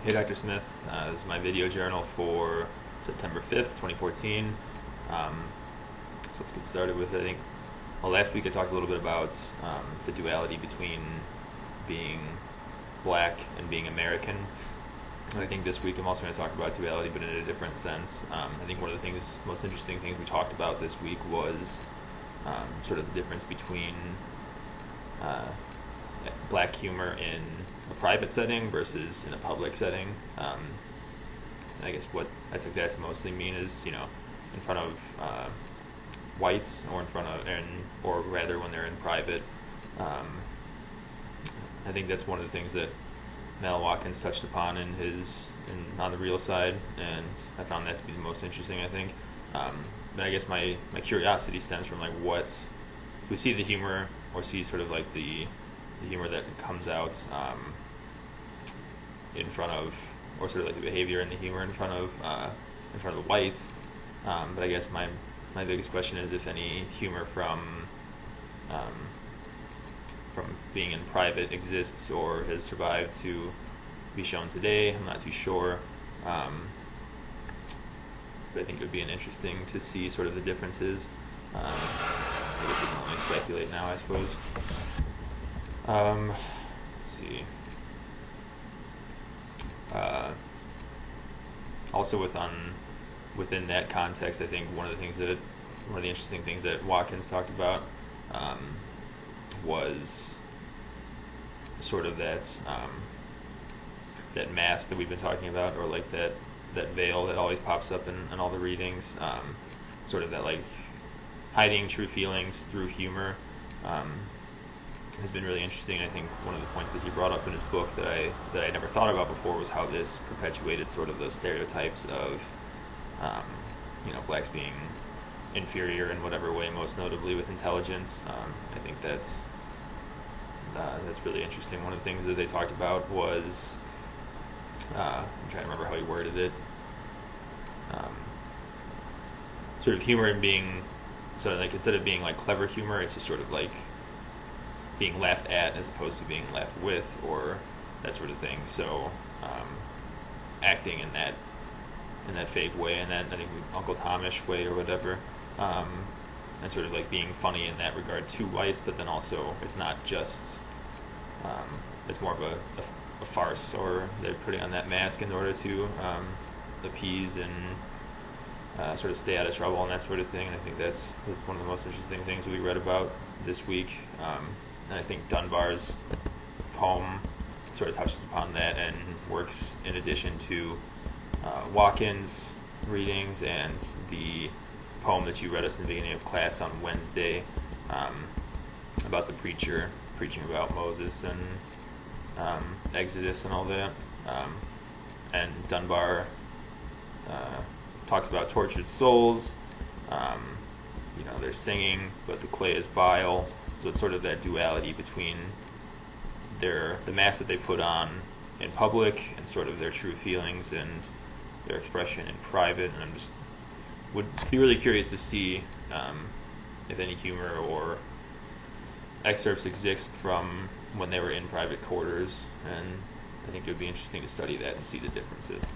Hey, Dr. Smith. This is my video journal for September 5th, 2014. So let's get started with it. Last week I talked a little bit about the duality between being black and being American. And I think this week I'm also going to talk about duality, but in a different sense. I think one of the most interesting things we talked about this week was sort of the difference between uh, black humor in a private setting versus in a public setting. And I guess what I took that to mostly mean is, in front of whites, or in front of, or rather when they're in private. I think that's one of the things that Mel Watkins touched upon on the real side, and I found that to be the most interesting. I think, but I guess my curiosity stems from like what if we see the humor, or see sort of like the humor that comes out in front of, or sort of like the behavior and the humor in front of the whites. But I guess my biggest question is if any humor um, from being in private exists or has survived to be shown today. I'm not too sure. But I think it would be interesting to see sort of the differences. I guess we can only speculate now, I suppose. Let's see. Also, within that context, I think one of the interesting things that Watkins talked about was sort of that mask that we've been talking about, or like that veil that always pops up in all the readings, sort of that like hiding true feelings through humor, has been really interesting. I think one of the points that he brought up in his book that I never thought about before was how this perpetuated sort of those stereotypes of blacks being inferior in whatever way, most notably with intelligence. I think that's really interesting. One of the things that they talked about was, I'm trying to remember how he worded it, sort of humor and being, so like instead of being like clever humor, it's just sort of like being laughed at as opposed to being laughed with, or that sort of thing. So acting in that fake way, and that I think Uncle Tomish way or whatever, and sort of like being funny in that regard to whites, but then also it's not just it's more of a farce, or they're putting on that mask in order to appease and sort of stay out of trouble and that sort of thing. And I think that's one of the most interesting things that we read about this week. And I think Dunbar's poem sort of touches upon that and works in addition to Watkins' readings and the poem that you read us in the beginning of class on Wednesday, about the preacher preaching about Moses and Exodus and all that. And Dunbar talks about tortured souls. They're singing, but the clay is vile. So it's sort of that duality between the mask that they put on in public and sort of their true feelings and their expression in private. And would be really curious to see if any humor or excerpts exist from when they were in private quarters, and I think it would be interesting to study that and see the differences.